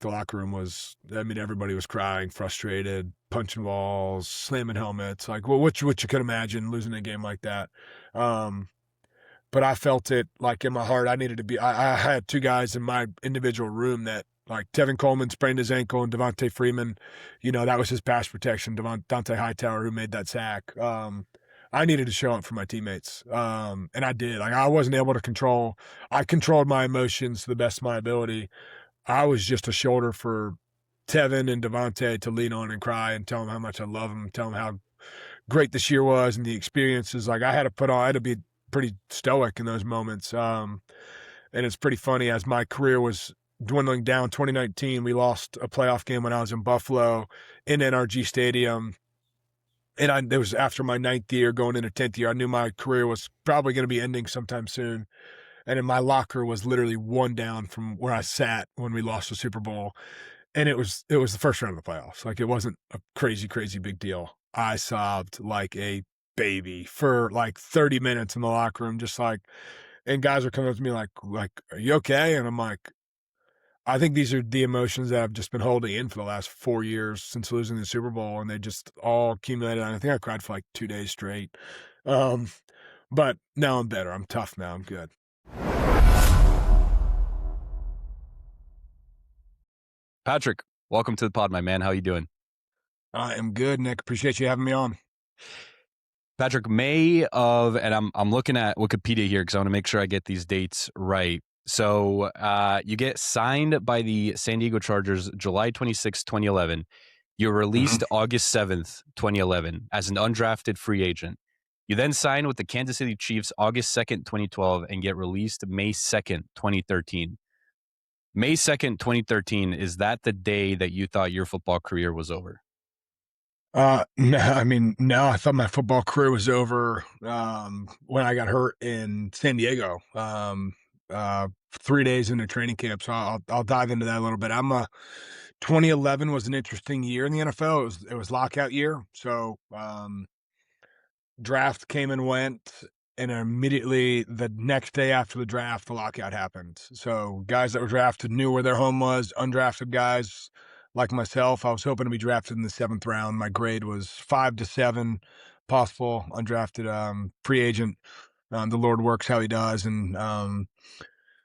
the locker room was, I mean, everybody was crying, frustrated, punching walls, slamming helmets, like what you could imagine losing a game like that. Um, but I felt it like in my heart. I needed to be. I had two guys in my individual room that, like, Tevin Coleman sprained his ankle, and Devontae Freeman, that was his pass protection. Dante Hightower, who made that sack. I needed to show up for my teammates, and I did. Like, I wasn't able to control. I controlled my emotions to the best of my ability. I was just a shoulder for Tevin and Devontae to lean on and cry and tell them how much I love them, tell them how great this year was and the experiences. Like, I had to be pretty stoic in those moments. And it's pretty funny, as my career was dwindling down. 2019, we lost a playoff game when I was in Buffalo in NRG Stadium. And it was after my 9th year going into 10th year. I knew my career was probably going to be ending sometime soon. And in my locker was literally one down from where I sat when we lost the Super Bowl. And it was the first round of the playoffs. Like, it wasn't a crazy, crazy big deal. I sobbed like a baby for like 30 minutes in the locker room, just like, and guys are coming up to me like, are you okay? And I'm like, I think these are the emotions that I've just been holding in for the last 4 years since losing the Super Bowl, and they just all accumulated. And I think I cried for like 2 days straight. Um, but now I'm better. I'm tough now. I'm good. Patrick, welcome to the pod, my man. How you doing? I am good, Nick. Appreciate you having me on. Patrick, and I'm looking at Wikipedia here because I want to make sure I get these dates right. So you get signed by the San Diego Chargers July 26, 2011. You're released August 7th, 2011 as an undrafted free agent. You then sign with the Kansas City Chiefs August 2nd, 2012 and get released May 2nd, 2013. May 2nd, 2013, is that the day that you thought your football career was over? No, I mean, no, I thought my football career was over when I got hurt in San Diego, 3 days into training camp. So I'll dive into that a little bit. 2011 was an interesting year in the NFL. It was lockout year. So draft came and went, and immediately the next day after the draft, the lockout happened. So guys that were drafted knew where their home was. Undrafted guys like myself, I was hoping to be drafted in the 7th round. My grade was 5 to 7, possible undrafted free agent. The Lord works how he does. And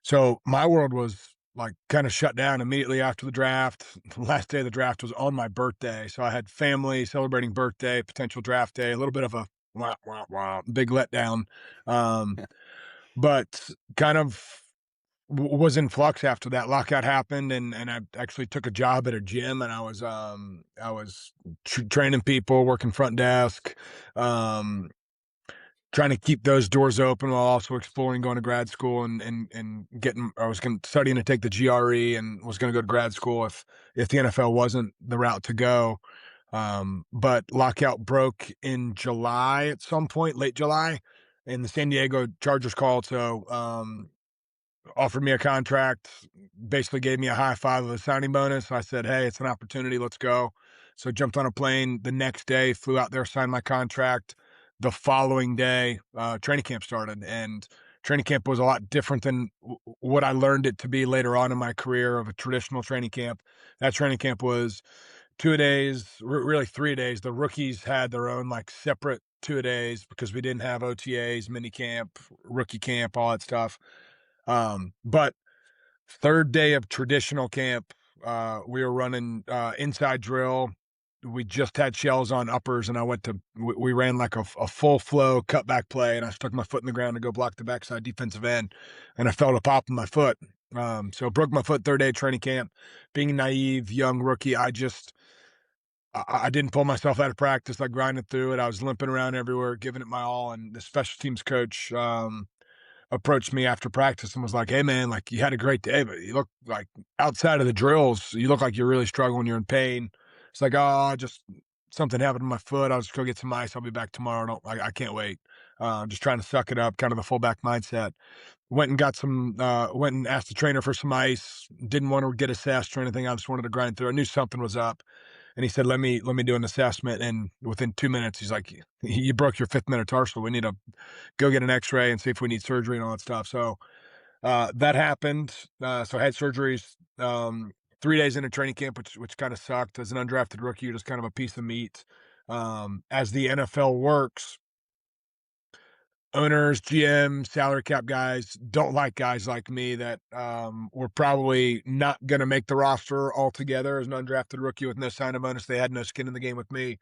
so my world was like kind of shut down immediately after the draft. The last day of the draft was on my birthday. So I had family celebrating birthday, potential draft day, a little bit of a wah, wah, wah, big letdown. Um, but kind of was in flux after that lockout happened, and I actually took a job at a gym, and I was training people, working front desk, um, trying to keep those doors open while also exploring going to grad school and getting. I was studying to take the GRE and was going to go to grad school if the NFL wasn't the route to go. But lockout broke in July at some point, late July, and the San Diego Chargers called. So offered me a contract, basically gave me a high five of a signing bonus. I said, hey, it's an opportunity. Let's go. So jumped on a plane the next day, flew out there, signed my contract. The following day, training camp started, and training camp was a lot different than what I learned it to be later on in my career of a traditional training camp. That training camp was 2 days, really 3 days. The rookies had their own like separate 2 days because we didn't have OTAs, mini camp, rookie camp, all that stuff. But third day of traditional camp, we were running inside drill. We just had shells on uppers, and we ran like a full flow cutback play, and I stuck my foot in the ground to go block the backside defensive end, and I felt a pop in my foot. So broke my foot third day of training camp. Being naive, young rookie, I didn't pull myself out of practice. I grinded through it. I was limping around everywhere, giving it my all, and the special teams coach approached me after practice and was like, hey man, like, you had a great day, but you look like outside of the drills, you look like you're really struggling. You're in pain. It's like, oh, just something happened to my foot. I'll just go get some ice. I'll be back tomorrow. I can't wait. I'm just trying to suck it up, kind of the fullback mindset. Went and asked the trainer for some ice. Didn't want to get assessed or anything. I just wanted to grind through. I knew something was up. And he said, let me do an assessment. And within 2 minutes, he's like, you broke your fifth metatarsal. We need to go get an x-ray and see if we need surgery and all that stuff. So that happened. So I had surgeries 3 days into training camp, which kind of sucked. As an undrafted rookie, you're just kind of a piece of meat. As the NFL works, owners, GM, salary cap guys don't like guys like me that were probably not going to make the roster altogether as an undrafted rookie with no signing bonus. They had no skin in the game with me.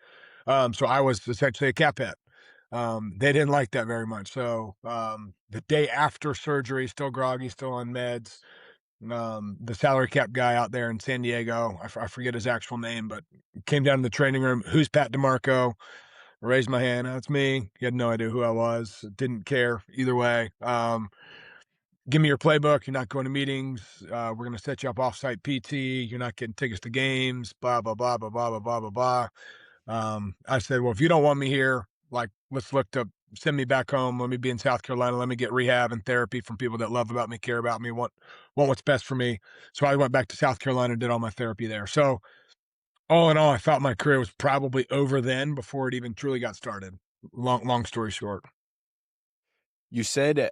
So I was essentially a cap hit. They didn't like that very much. So the day after surgery, still groggy, still on meds. The salary cap guy out there in San Diego, I forget his actual name, but came down to the training room. Who's Pat DiMarco? Raised my hand. That's me. He had no idea who I was. Didn't care either way. Give me your playbook. You're not going to meetings. We're going to set you up offsite PT. You're not getting tickets to games. Blah blah blah blah blah blah blah blah blah. I said, well, if you don't want me here, like, let's look to send me back home. Let me be in South Carolina. Let me get rehab and therapy from people that love about me, care about me, want what's best for me. So I went back to South Carolina and did all my therapy there. So all in all, I thought my career was probably over then before it even truly got started. Long story short. You said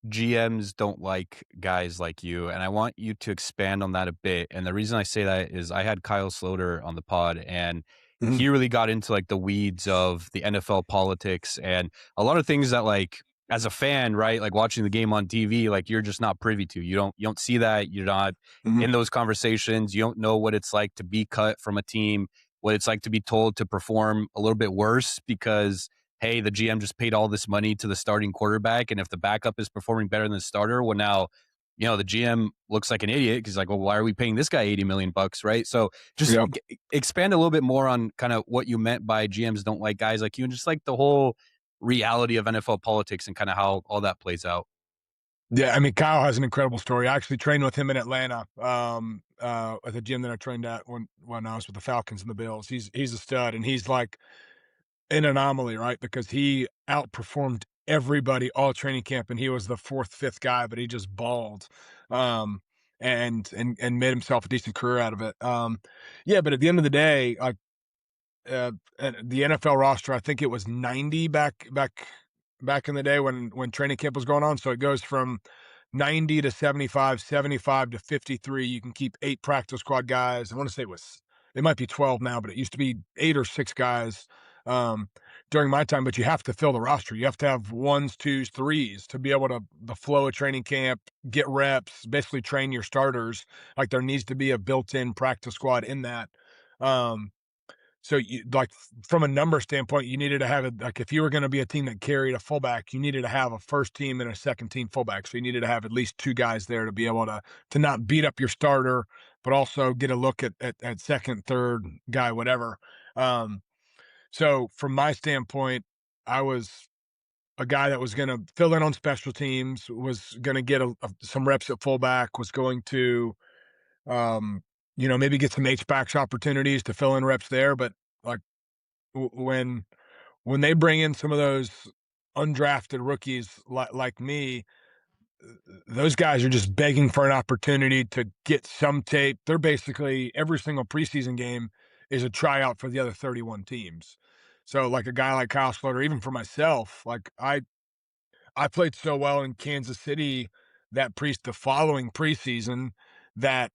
GMs don't like guys like you, and I want you to expand on that a bit. And the reason I say that is I had Kyle Sloter on the pod, and Mhm. he really got into like the weeds of the NFL politics and a lot of things that, like, as a fan, right, like watching the game on TV, like you're just not privy to. You don't see that. You're not Mhm. in those conversations. You don't know what it's like to be cut from a team, what it's like to be told to perform a little bit worse because, hey, the GM just paid all this money to the starting quarterback, and if the backup is performing better than the starter, well, now, the GM looks like an idiot because, like, well, why are we paying this guy 80 million bucks, right? So just Yep. expand a little bit more on kind of what you meant by GMs don't like guys like you, and just like the whole reality of NFL politics and kind of how all that plays out. Yeah, I mean, Kyle has an incredible story. I actually trained with him in Atlanta, at the gym that I trained at when I was with the Falcons and the Bills. He's a stud, and he's like an anomaly, right? Because he outperformed everybody all training camp, and he was the fourth, fifth guy, but he just balled, um, and made himself a decent career out of it. Yeah, but at the end of the day, like the NFL roster, I think it was 90 back in the day when training camp was going on. So it goes from 90 to 75, 75 to 53. You can keep 8 practice squad guys. I want to say it might be 12 now, but it used to be 8 or 6 guys um, during my time. But you have to fill the roster. You have to have ones, twos, threes to be able to the flow of training camp, get reps, basically train your starters. Like there needs to be a built-in practice squad in that. Um, so you like from a number standpoint, you needed to have it like if you were going to be a team that carried a fullback, you needed to have a first team and a second team fullback. So you needed to have at least 2 guys there to be able to not beat up your starter, but also get a look at second, third guy, whatever. Um, so from my standpoint, I was a guy that was going to fill in on special teams, was going to get some reps at fullback, was going to um, maybe get some H backs opportunities to fill in reps there, but like when they bring in some of those undrafted rookies like me, those guys are just begging for an opportunity to get some tape. They're basically every single preseason game is a tryout for the other 31 teams. So like a guy like Kyle Sloter, even for myself, like I played so well in Kansas City the following preseason that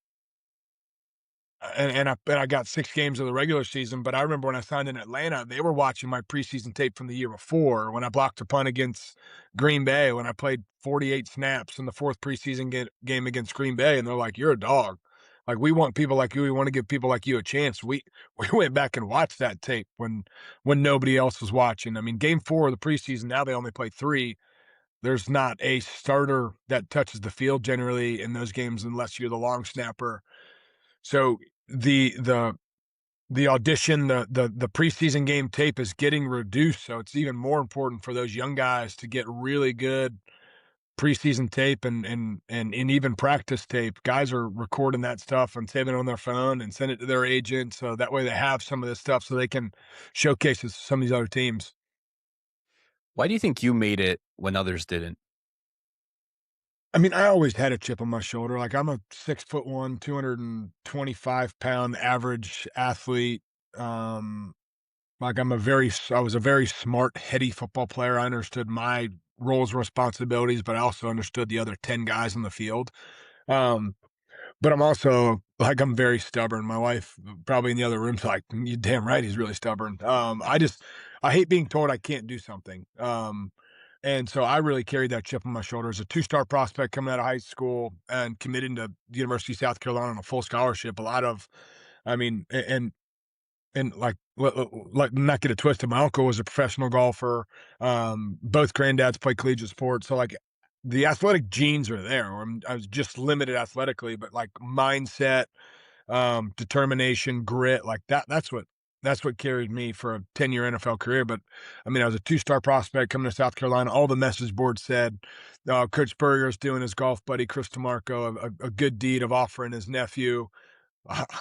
and I got 6 games of the regular season, but I remember when I signed in Atlanta, they were watching my preseason tape from the year before when I blocked a punt against Green Bay, when I played 48 snaps in the 4th preseason game against Green Bay, and they're like, "You're a dog. Like, we want people like you. We wanna give people like you a chance." We went back and watched that tape when nobody else was watching. I mean, game 4 of the preseason, now they only play 3. There's not a starter that touches the field generally in those games unless you're the long snapper. So the the audition, the preseason game tape is getting reduced, so it's even more important for those young guys to get really good preseason tape and even practice tape. Guys are recording that stuff and saving it on their phone and send it to their agent, so that way they have some of this stuff so they can showcase it to some of these other teams. Why do you think you made it when others didn't? I mean, I always had a chip on my shoulder. Like I'm a 6'1", 225-pound average athlete. Um, Like I was a very smart, heady football player. I understood my roles and responsibilities, but I also understood the other 10 guys on the field. Um, But I'm also like, I'm very stubborn. My wife probably in the other room's like, "You damn right, he's really stubborn." I hate being told I can't do something. And so I really carried that chip on my shoulder as a two-star prospect coming out of high school and committing to the University of South Carolina on a full scholarship. A lot of, I mean, and like not get it twisted. My uncle was a professional golfer. Both granddads played collegiate sports, so like the athletic genes are there. I was just limited athletically, but like mindset, determination, grit, like that's what carried me for a 10-year NFL career. But I mean, I was a two-star prospect coming to South Carolina. All the message boards said, Coach Spurrier's doing his golf buddy Chris DiMarco a good deed of offering his nephew.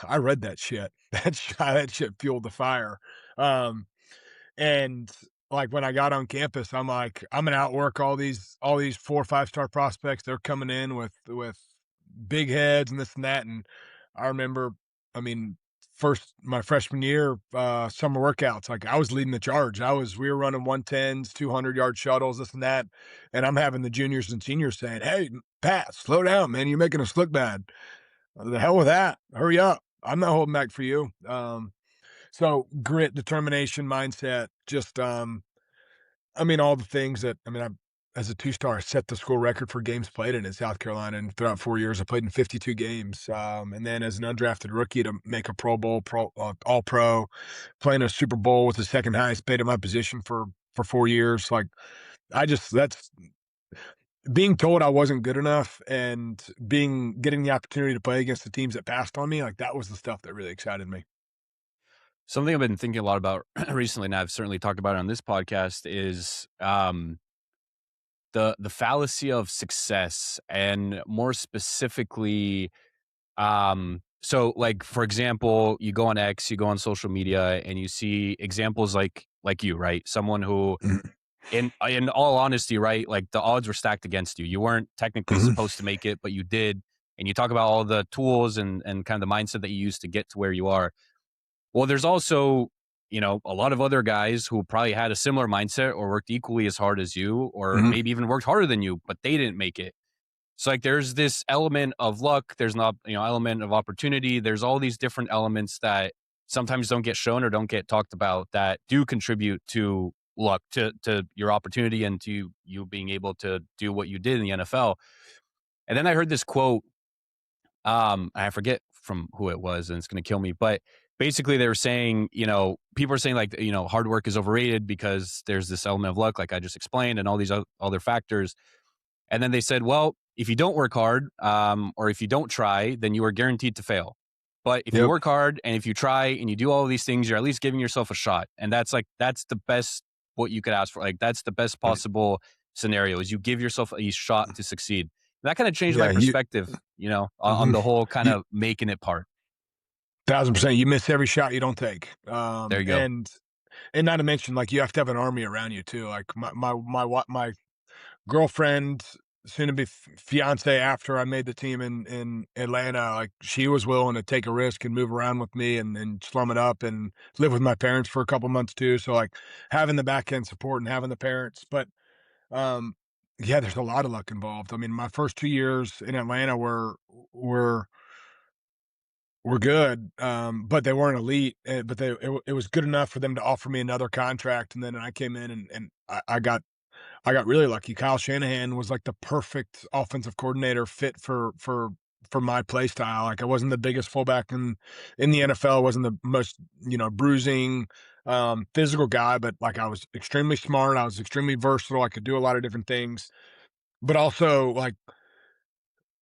I read that shit. That shit fueled the fire. Um, and like when I got on campus, I'm like, I'm gonna outwork all these 4 or 5 star prospects. They're coming in with big heads and this and that. And I remember, I mean, first my freshman year, summer workouts, like I was leading the charge. We were running 110s, 200-yard shuttles, this and that. And I'm having the juniors and seniors saying, "Hey, Pat, slow down, man. You're making us look bad." The hell with that. Hurry up. I'm not holding back for you. So grit, determination, mindset, just I mean, all the things that I mean, I as a two-star, I set the school record for games played in South Carolina, and throughout 4 years, I played in 52 games. And then as an undrafted rookie to make a Pro Bowl, All Pro, playing a Super Bowl with the second highest paid at my position for 4 years. Like I just that's being told I wasn't good enough and getting the opportunity to play against the teams that passed on me, like that was the stuff that really excited me. Something I've been thinking a lot about recently, and I've certainly talked about it on this podcast, is the fallacy of success, and more specifically, so like for example, you go on X, you go on social media, and you see examples like you, right? Someone who, Mhm. in all honesty, right, like the odds were stacked against you. You weren't technically Mhm. supposed to make it, but you did. And you talk about all the tools and kind of the mindset that you used to get to where you are. Well, there's also, a lot of other guys who probably had a similar mindset or worked equally as hard as you, or Mhm. maybe even worked harder than you, but they didn't make it. So like there's this element of luck, there's not, element of opportunity. There's all these different elements that sometimes don't get shown or don't get talked about that do contribute to luck, to your opportunity and to you being able to do what you did in the NFL. And then I heard this quote, I forget from who it was, and it's going to kill me, but basically they were saying, people are saying like, hard work is overrated because there's this element of luck, like I just explained, and all these other factors. And then they said, well, if you don't work hard, or if you don't try, then you are guaranteed to fail. But if you Yep. work hard and if you try and you do all of these things, you're at least giving yourself a shot. And that's the best what you could ask for. Like that's the best possible scenario is you give yourself a shot to succeed. And that kind of changed my Yeah, perspective, on mhm. the whole kind You of making it part. 1,000%. You miss every shot you don't take. There you go. And not to mention, like you have to have an army around you too. Like my girlfriend, soon to be fiance after I made the team in Atlanta, like she was willing to take a risk and move around with me and slum it up and live with my parents for a couple months too. So like having the back end support and having the parents, but um, yeah, there's a lot of luck involved. I mean, my first 2 years in Atlanta were were good, but they weren't elite. But it was good enough for them to offer me another contract, and then I came in and I got really lucky. Kyle Shanahan was like the perfect offensive coordinator fit for my play style. Like I wasn't the biggest fullback in the NFL, wasn't the most, bruising, physical guy, but like I was extremely smart. I was extremely versatile. I could do a lot of different things, but also like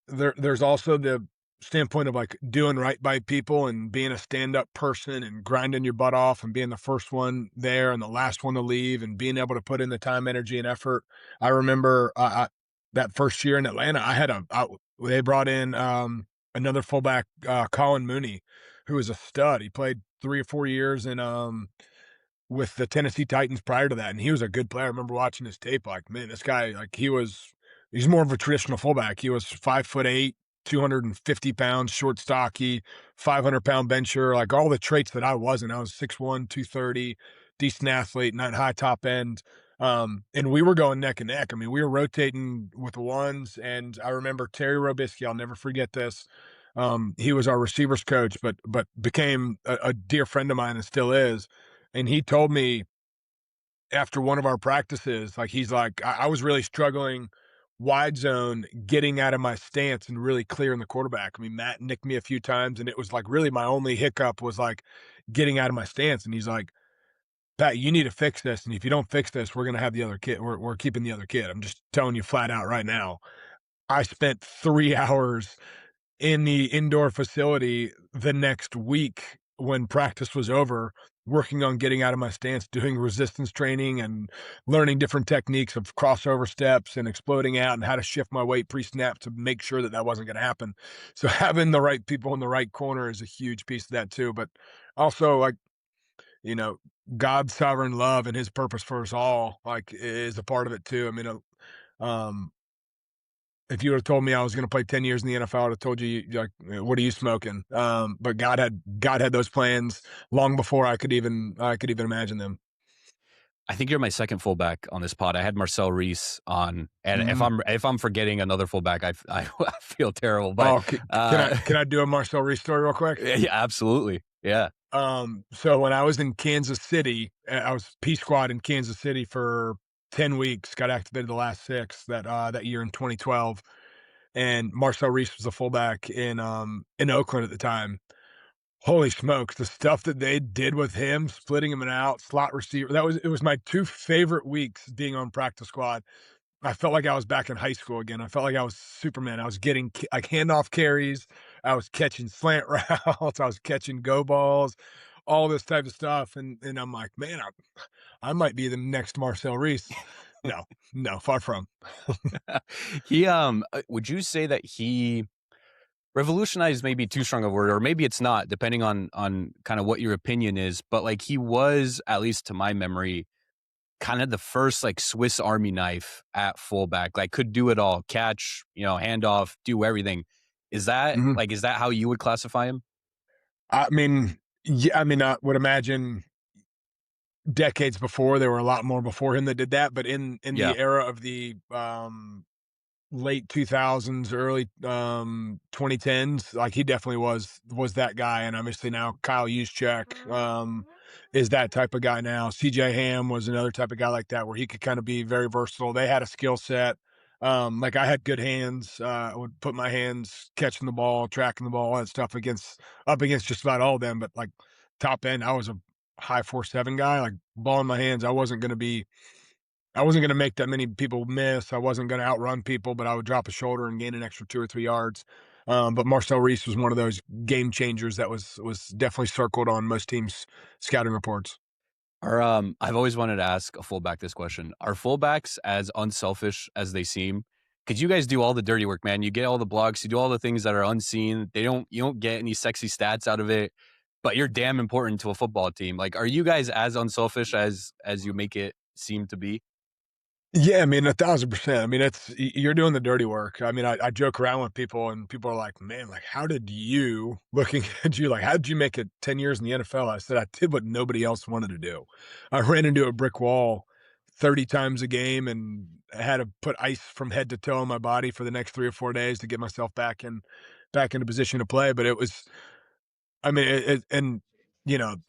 there's also the standpoint of like doing right by people and being a stand-up person and grinding your butt off and being the first one there and the last one to leave and being able to put in the time, energy, and effort. I remember that first year in Atlanta, they brought in another fullback, Colin Mooney, who was a stud. He played 3 or 4 years in with the Tennessee Titans prior to that, and he was a good player. I remember watching his tape, like, man, this guy, like, he's more of a traditional fullback. He was 5'8", 250 pounds, short, stocky, 500-pound bencher, like all the traits that I wasn't. I was 6'1", 230, decent athlete, not high top end. And we were going neck and neck. I mean, we were rotating with the ones, and I remember Terry Robisky. I'll never forget this. He was our receivers coach, but became a dear friend of mine and still is. And he told me after one of our practices, like he's like, I was really struggling wide zone, getting out of my stance and really clearing the quarterback. I mean, Matt nicked me a few times, and it was like really my only hiccup was like getting out of my stance. And he's like, Pat, you need to fix this. And if you don't fix this, we're gonna have the other kid. We're keeping the other kid. I'm just telling you flat out right now. I spent 3 hours in the indoor facility the next week when practice was over, working on getting out of my stance, doing resistance training and learning different techniques of crossover steps and exploding out and how to shift my weight pre-snap to make sure that that wasn't going to happen. So having the right people in the right corner is a huge piece of that too. But also, like, you know, God's sovereign love and his purpose for us all, like, is a part of it too. I mean, um, if you would have told me I was going to play 10 years in the NFL, I'd have told you, like, what are you smoking? But God had those plans long before I could even imagine them. I think you're my second fullback on this pod. I had Marcel Reece on, and if Mhm. I'm forgetting another fullback, I feel terrible. But Oh, can I do a Marcel Reece story real quick? yeah, absolutely, yeah. So when I was in Kansas City, I was P squad in Kansas City for 10 weeks, got activated the last 6 that year in 2012. And Marcel Reece was a fullback in Oakland at the time. Holy smokes, the stuff that they did with him, splitting him out, slot receiver. It was my 2 favorite weeks being on practice squad. I felt like I was back in high school again. I felt like I was Superman. I was getting like handoff carries. I was catching slant routes. I was catching go balls, all this type of stuff. And I'm like, man, I might be the next Marcel Reece. No, no, far from. Would you say that he revolutionized, maybe too strong a word, or maybe it's not, depending on kind of what your opinion is, but like he was, at least to my memory, kind of the first like Swiss Army knife at fullback, like could do it all, catch, handoff, do everything. Mhm. Is that how you would classify him? I mean, yeah, I mean, I would imagine decades before there were a lot more before him that did that, but in Yeah. the era of the late 2000s, early 2010s, like he definitely was that guy. And obviously now Kyle Juszczyk is that type of guy now. CJ Ham was another type of guy like that where he could kind of be very versatile. They had a skill set. Like I had good hands. I would put my hands catching the ball, tracking the ball, all that stuff against up against just about all of them. But like top end, I was a high 4.7 guy, like ball in my hands. I wasn't going to make that many people miss. I wasn't going to outrun people, but I would drop a shoulder and gain an extra 2 or 3 yards. But Marcel Reece was one of those game changers that was definitely circled on most teams' scouting reports. I've always wanted to ask a fullback this question. Are fullbacks as unselfish as they seem? Because you guys do all the dirty work, man. You get all the blocks, you do all the things that are unseen. You don't get any sexy stats out of it, but you're damn important to a football team. Like, are you guys as unselfish as you make it seem to be? Yeah, I mean, 1,000%. I mean, you're doing the dirty work. I mean, I joke around with people, and people are like, "Man, like, how did you?" Looking at you, like, "How did you make it 10 years in the NFL?" I said, "I did what nobody else wanted to do. I ran into a brick wall 30 times a game, and I had to put ice from head to toe on my body for the next 3 or 4 days to get myself back into position to play." But it was I mean, and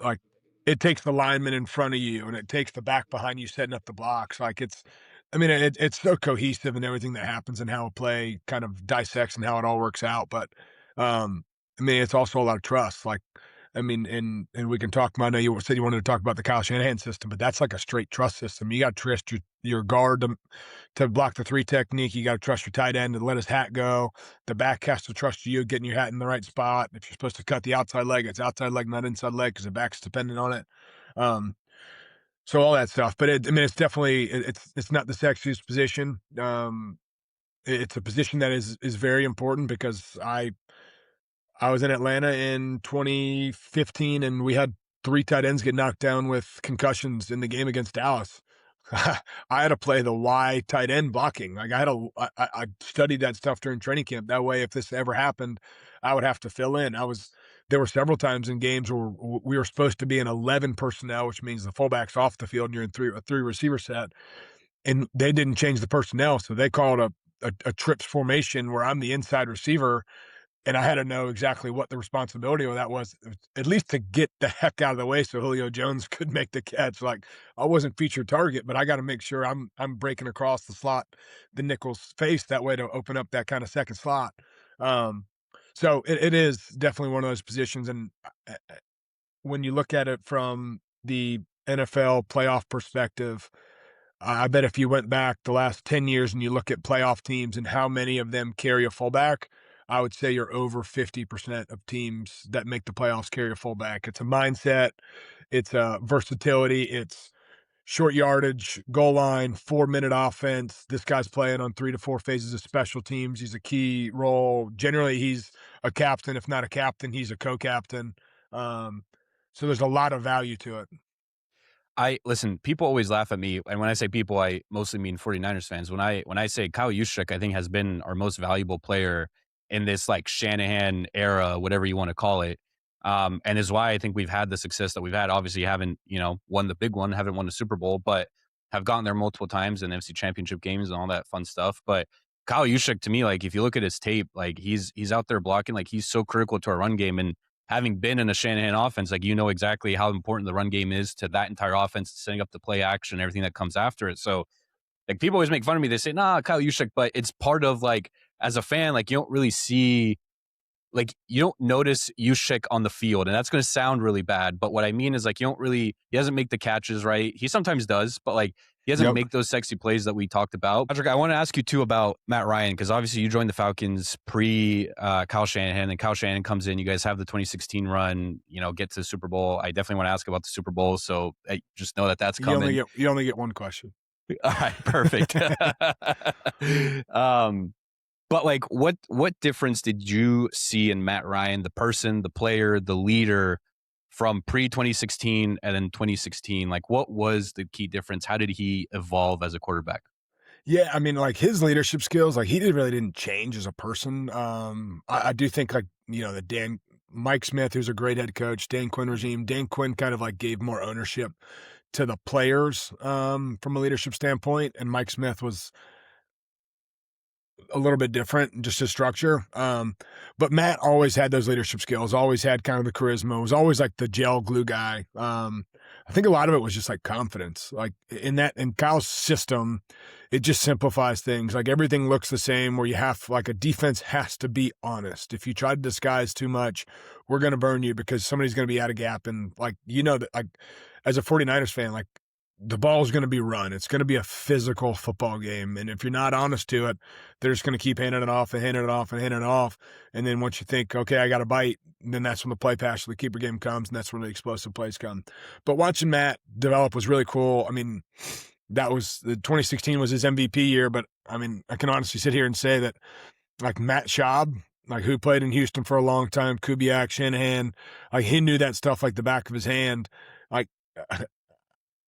like it takes the lineman in front of you, and it takes the back behind you setting up the blocks. Like I mean, it's so cohesive in everything that happens and how a play kind of dissects and how it all works out. But I mean, it's also a lot of trust. Like, I mean, and we can talk. I know you said you wanted to talk about the Kyle Shanahan system, but that's like a straight trust system. You got to trust your guard to block the 3 technique. You got to trust your tight end to let his hat go. The back has to trust you getting your hat in the right spot. If you're supposed to cut the outside leg, it's outside leg, not inside leg, because the back's dependent on it. Um, so all that stuff. But I mean, it's definitely it's not the sexiest position. It's a position that is very important because I was in Atlanta in 2015, and we had 3 tight ends get knocked down with concussions in the game against Dallas. I had to play the Y tight end blocking. Like I studied that stuff during training camp. That way, if this ever happened, I would have to fill in. There were several times in games where we were supposed to be in 11 personnel, which means the fullback's off the field and you're in a 3 receiver set, and they didn't change the personnel, so they called a trips formation where I'm the inside receiver and I had to know exactly what the responsibility of that was, at least to get the heck out of the way so Julio Jones could make the catch. Like, I wasn't featured target, but I got to make sure I'm breaking across the slot, the nickel's face that way to open up that kind of second slot. Um, so it is definitely one of those positions, and when you look at it from the NFL playoff perspective, I bet if you went back the last 10 years and you look at playoff teams and how many of them carry a fullback, I would say you're over 50% of teams that make the playoffs carry a fullback. It's a mindset, it's a versatility, it's short yardage, goal line, 4-minute offense. This guy's playing on 3 to 4 phases of special teams. He's a key role. Generally, he's a captain. If not a captain, he's a co-captain. Um, so there's a lot of value to it. I listen, people always laugh at me, and when I say people, I mostly mean 49ers fans. When I say Kyle Juszczyk, I think has been our most valuable player in this like Shanahan era, whatever you want to call it. And is why I think we've had the success that we've had. Obviously, haven't, won the big one, haven't won the Super Bowl, but have gotten there multiple times in NFC championship games and all that fun stuff. But Kyle Juszczyk, to me, like if you look at his tape, like he's out there blocking, like he's so critical to our run game. And having been in a Shanahan offense, like exactly how important the run game is to that entire offense, setting up the play action, everything that comes after it. So like people always make fun of me. They say, nah, Kyle Juszczyk, but it's part of like as a fan, like you don't really see like you don't notice Juszczyk on the field. And that's gonna sound really bad. But what I mean is like he doesn't make the catches, right? He sometimes does, but like he doesn't Yep. make those sexy plays that we talked about. Patrick, I want to ask you too about Matt Ryan, because obviously you joined the Falcons pre Kyle Shanahan, and Kyle Shanahan comes in. You guys have the 2016 run, get to the Super Bowl. I definitely want to ask about the Super Bowl, so just know that that's coming. You only get one question. All right, perfect. But like, what difference did you see in Matt Ryan, the person, the player, the leader, from pre 2016 and then 2016? Like, what was the key difference? How did he evolve as a quarterback? Yeah, I mean, like his leadership skills, like he really didn't change as a person. I do think like the Mike Smith, who's a great head coach, Dan Quinn regime. Dan Quinn kind of like gave more ownership to the players from a leadership standpoint, and Mike Smith was a little bit different, just his structure. But Matt always had those leadership skills, always had kind of the charisma, was always like the gel glue guy. I think a lot of it was just like confidence. Like in Kyle's system, it just simplifies things. Like everything looks the same where you have like a defense has to be honest. If you try to disguise too much, we're going to burn you because somebody's going to be out of gap. And like, that like as a 49ers fan, like the ball's going to be run. It's going to be a physical football game. And if you're not honest to it, they're just going to keep handing it off and handing it off and handing it off. And then once you think, okay, I got a bite, then that's when the play pass or the keeper game comes, and that's when the explosive plays come. But watching Matt develop was really cool. I mean, the 2016 was his MVP year, but I mean, I can honestly sit here and say that like Matt Schaub, like who played in Houston for a long time, Kubiak, Shanahan, like he knew that stuff like the back of his hand. Like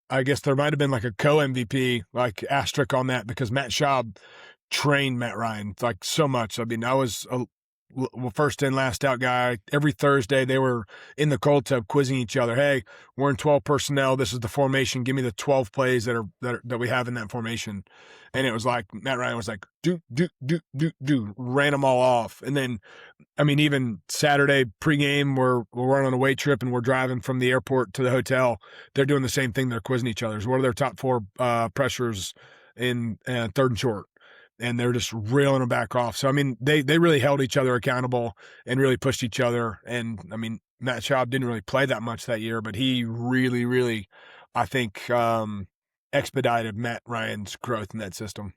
I guess there might have been like a co-MVP, like asterisk on that because Matt Schaub trained Matt Ryan like so much. I mean, I was a first in, last out guy. Every Thursday they were in the cold tub quizzing each other. Hey, we're in 12 personnel. This is the formation. Give me the 12 plays that we have in that formation. And it was like Matt Ryan was like ran them all off. And then I mean, even Saturday pregame, we're on a weight trip and we're driving from the airport to the hotel. They're doing the same thing. They're quizzing each other. What are their top 4 pressures in third and short? And they're just reeling them back off. So, I mean, they really held each other accountable and really pushed each other. And, I mean, Matt Schaub didn't really play that much that year, but he really, really, I think, expedited Matt Ryan's growth in that system.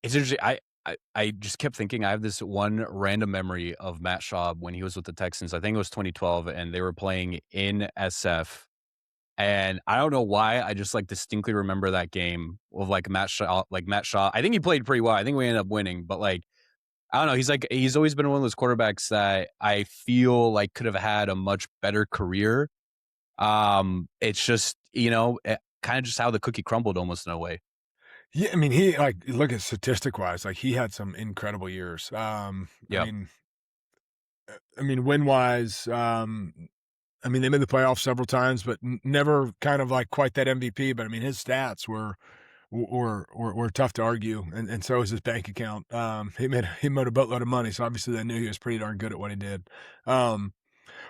It's interesting. I just kept thinking I have this one random memory of Matt Schaub when he was with the Texans. I think it was 2012, and they were playing in SF. And I don't know why, I just like distinctly remember that game of like Matt Schaub. I think he played pretty well. I think we ended up winning, but like I don't know. He's always been one of those quarterbacks that I feel like could have had a much better career. It's just kind of just how the cookie crumbled almost in a way. Yeah, I mean, he like look at statistic wise, like he had some incredible years. Yeah. I mean, win wise, I mean, they made the playoffs several times, but never kind of like quite that MVP. But I mean, his stats were were tough to argue, and so was his bank account. He made a boatload of money, so obviously they knew he was pretty darn good at what he did.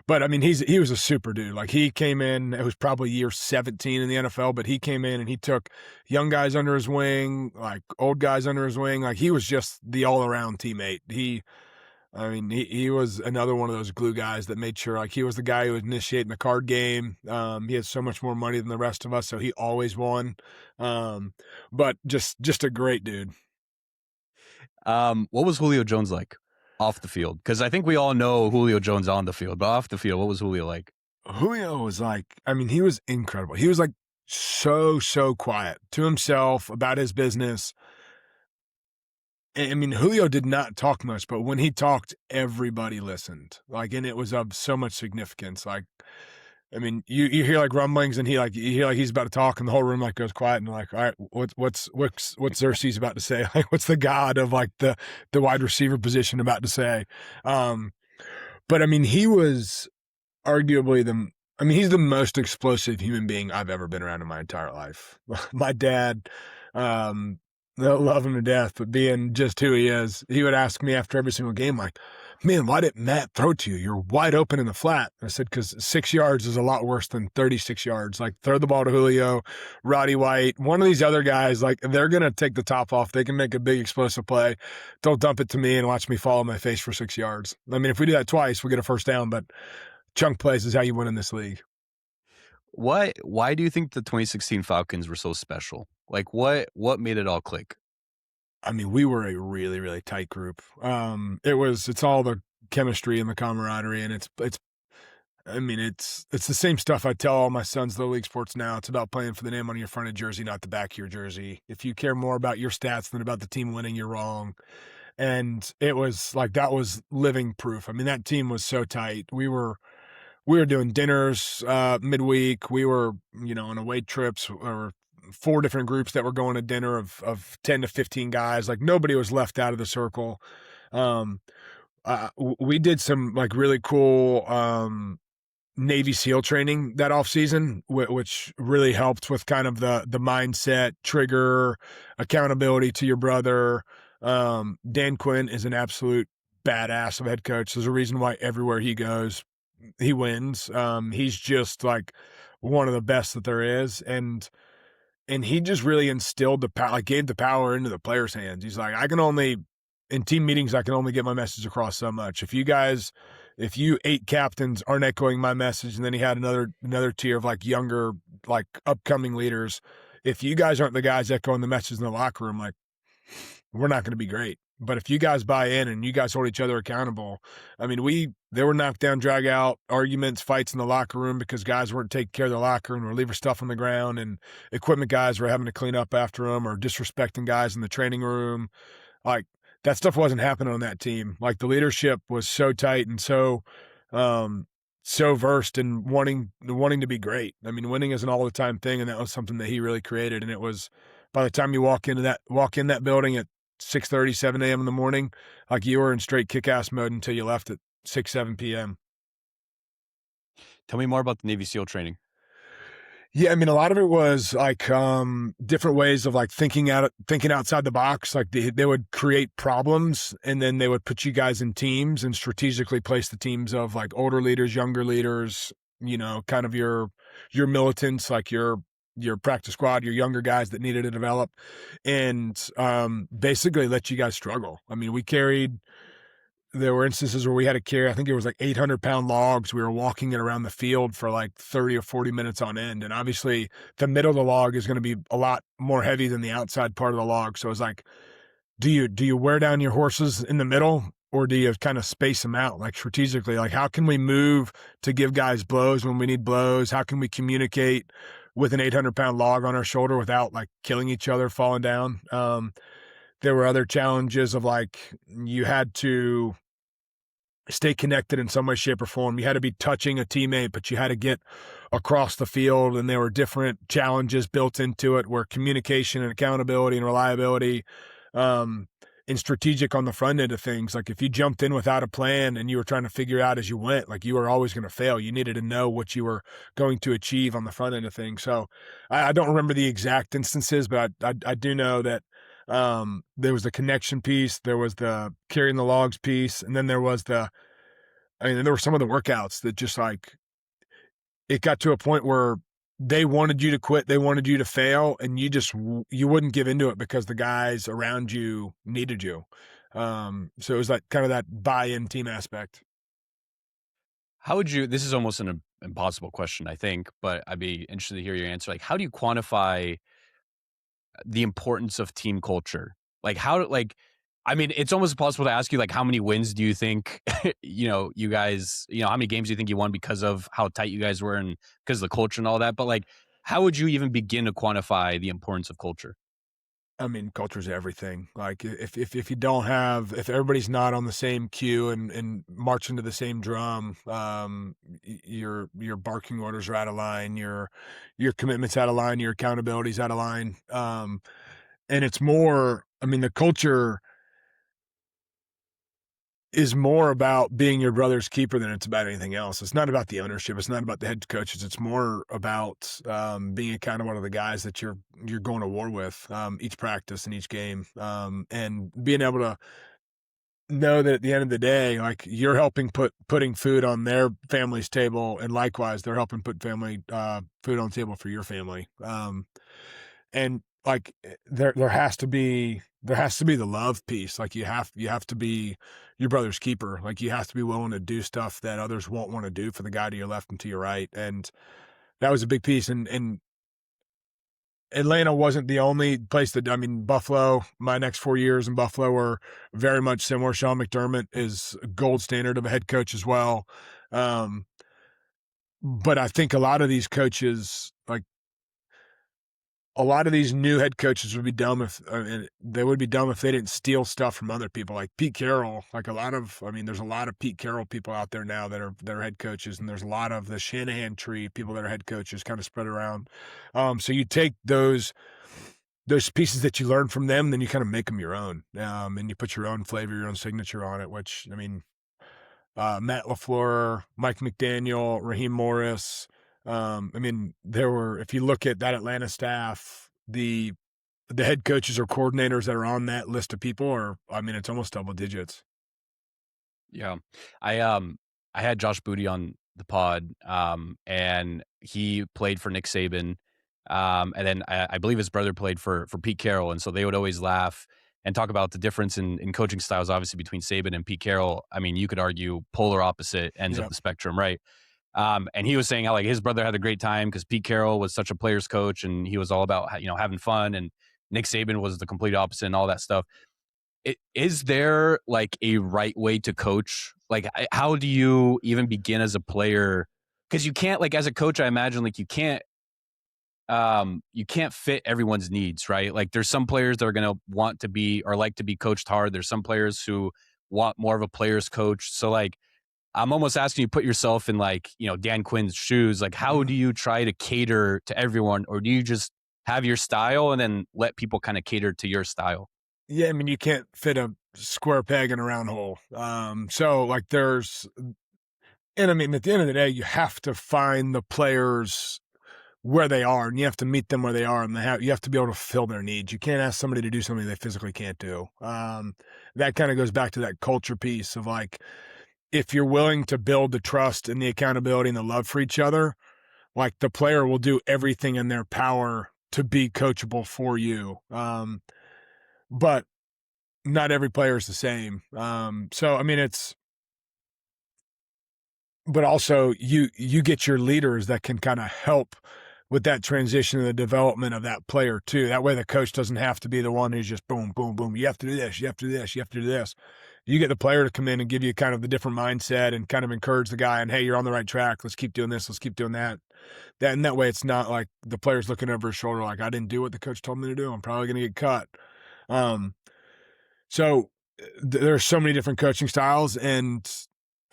But I mean, he was a super dude. Like, he came in, it was probably year 17 in the NFL, but he came in and he took young guys under his wing, like old guys under his wing. Like, he was just the all around teammate. He was another one of those glue guys that made sure, like, he was the guy who was initiating the card game. He had so much more money than the rest of us, so he always won. But just a great dude. What was Julio Jones like off the field? Because I think we all know Julio Jones on the field, but off the field, what was Julio like? Julio was like, I mean, he was incredible. He was like so quiet to himself about his business. I mean, Julio did not talk much, but when he talked, everybody listened. Like, and it was of so much significance. Like, I mean, you hear like rumblings, and you hear like he's about to talk, and the whole room like goes quiet, and like, all right, what's Xerxes about to say? Like, what's the god of like the wide receiver position about to say? But I mean, he was arguably he's the most explosive human being I've ever been around in my entire life. My dad, they'll love him to death, but being just who he is, he would ask me after every single game, like, man, why didn't Matt throw to you? You're wide open in the flat. I said, because 6 yards is a lot worse than 36 yards. Like, throw the ball to Julio, Roddy White, one of these other guys, like, they're going to take the top off. They can make a big explosive play. Don't dump it to me and watch me fall on my face for 6 yards. I mean, if we do that twice, we get a first down, but chunk plays is how you win in this league. Why do you think the 2016 Falcons were so special? Like, what made it all click? I mean, we were a really, really tight group. It's all the chemistry and the camaraderie, and it's the same stuff I tell all my sons, the league sports now. It's about playing for the name on your front of jersey, not the back of your jersey. If you care more about your stats than about the team winning, you're wrong. And it was like, that was living proof. I mean, that team was so tight. We were doing dinners midweek. We were, on away trips, or 4 different groups that were going to dinner of 10 to 15 guys. Like, nobody was left out of the circle. We did some like really cool Navy SEAL training that off season, which really helped with kind of the mindset, trigger, accountability to your brother. Dan Quinn is an absolute badass of a head coach. There's a reason why everywhere he goes, he wins. He's just like one of the best that there is. And he just really instilled the power, like gave the power into the players' hands. He's like, in team meetings, I can only get my message across so much. If you 8 captains aren't echoing my message, and then he had another tier of like younger, like upcoming leaders, if you guys aren't the guys echoing the message in the locker room, like, we're not going to be great. But if you guys buy in and you guys hold each other accountable, I mean, there were knockdown, drag out arguments, fights in the locker room because guys weren't taking care of their locker room or leaving stuff on the ground, and equipment guys were having to clean up after them or disrespecting guys in the training room. Like, that stuff wasn't happening on that team. Like, the leadership was so tight and so versed in wanting to be great. I mean, winning is an all the time thing, and that was something that he really created. And it was, by the time you walk in that building at 6:30, 7 a.m. in the morning, like, you were in straight kick-ass mode until you left at 6, 7 p.m. Tell me more about the Navy SEAL training. Yeah, I mean, a lot of it was like different ways of like thinking outside the box. Like, they would create problems, and then they would put you guys in teams and strategically place the teams of like older leaders, younger leaders, kind of your militants, like your practice squad, your younger guys that needed to develop, and basically let you guys struggle. I mean, there were instances where we had to carry, I think it was like 800-pound logs. We were walking it around the field for like 30 or 40 minutes on end. And obviously the middle of the log is going to be a lot more heavy than the outside part of the log. So it's like, do you wear down your horses in the middle, or do you kind of space them out, like strategically? Like, how can we move to give guys blows when we need blows? How can we communicate with an 800-pound log on our shoulder without like killing each other, falling down? There were other challenges of like, you had to stay connected in some way, shape, or form. You had to be touching a teammate, but you had to get across the field, and there were different challenges built into it where communication and accountability and reliability and strategic on the front end of things. Like if you jumped in without a plan and you were trying to figure out as you went, like you were always going to fail. You needed to know what you were going to achieve on the front end of things. So I don't remember the exact instances, but I do know that there was the connection piece, there was the carrying the logs piece, and then there was there were some of the workouts that just like it got to a point where they wanted you to quit, they wanted you to fail, and you wouldn't give into it because the guys around you needed you. So it was like kind of that buy-in team aspect. How would you? This is almost an impossible question, I think, but I'd be interested to hear your answer. Like, how do you quantify the importance of team culture? Like, I mean, it's almost impossible to ask you, like, how many wins do you think, you guys, how many games do you think you won because of how tight you guys were and because of the culture and all that? But like, how would you even begin to quantify the importance of culture? I mean, culture's everything. Like if you don't have, if everybody's not on the same cue and marching to the same drum, your barking orders are out of line, your commitments out of line, your accountability's out of line. And it's more, I mean, the culture is more about being your brother's keeper than it's about anything else. It's not about the ownership. It's not about the head coaches. It's more about being accountable to the guys that you're going to war with each practice and each game, and being able to know that at the end of the day, like you're helping putting food on their family's table, and likewise they're helping put family food on the table for your family. And like there has to be the love piece. Like you have to be your brother's keeper. Like you have to be willing to do stuff that others won't want to do for the guy to your left and to your right. And that was a big piece. And Atlanta wasn't the only place that, I mean, Buffalo, my next 4 years in Buffalo were very much similar. Sean McDermott is a gold standard of a head coach as well. But I think a lot of these coaches, like a lot of these new head coaches would be dumb if they would be dumb if they didn't steal stuff from other people. Like Pete Carroll, like there's a lot of Pete Carroll people out there now that are head coaches, and there's a lot of the Shanahan tree people that are head coaches kind of spread around. So you take those pieces that you learn from them, then you kind of make them your own, and you put your own flavor, your own signature on it. Which I mean, Matt LaFleur, Mike McDaniel, Raheem Morris. I mean, if you look at that Atlanta staff, the head coaches or coordinators that are on that list of people it's almost double digits. Yeah. I had Josh Booty on the pod, and he played for Nick Saban. And then I believe his brother played for Pete Carroll. And so they would always laugh and talk about the difference in coaching styles, obviously, between Saban and Pete Carroll. I mean, you could argue polar opposite ends of the spectrum, right? And he was saying how like his brother had a great time because Pete Carroll was such a player's coach and he was all about, having fun, and Nick Saban was the complete opposite and all that stuff. Is there like a right way to coach? Like, how do you even begin as a player? Because you can't, like, as a coach, I imagine like you can't fit everyone's needs, right? Like there's some players that are going to want to be or like to be coached hard. There's some players who want more of a player's coach. So like, I'm almost asking you to put yourself in like, Dan Quinn's shoes. Like, how do you try to cater to everyone, or do you just have your style and then let people kind of cater to your style? Yeah, I mean, you can't fit a square peg in a round hole. So like and I mean, at the end of the day, you have to find the players where they are, and you have to meet them where they are, and you have to be able to fulfill their needs. You can't ask somebody to do something they physically can't do. That kind of goes back to that culture piece of like, if you're willing to build the trust and the accountability and the love for each other, like the player will do everything in their power to be coachable for you. But not every player is the same. So, I mean, but also you get your leaders that can kind of help with that transition and the development of that player too. That way the coach doesn't have to be the one who's just boom, boom, boom. You have to do this. You have to do this. You have to do this. You get the player to come in and give you kind of the different mindset and kind of encourage the guy and, hey, you're on the right track. Let's keep doing this. Let's keep doing that. And that way it's not like the player's looking over his shoulder like, I didn't do what the coach told me to do. I'm probably going to get cut. So there's so many different coaching styles, and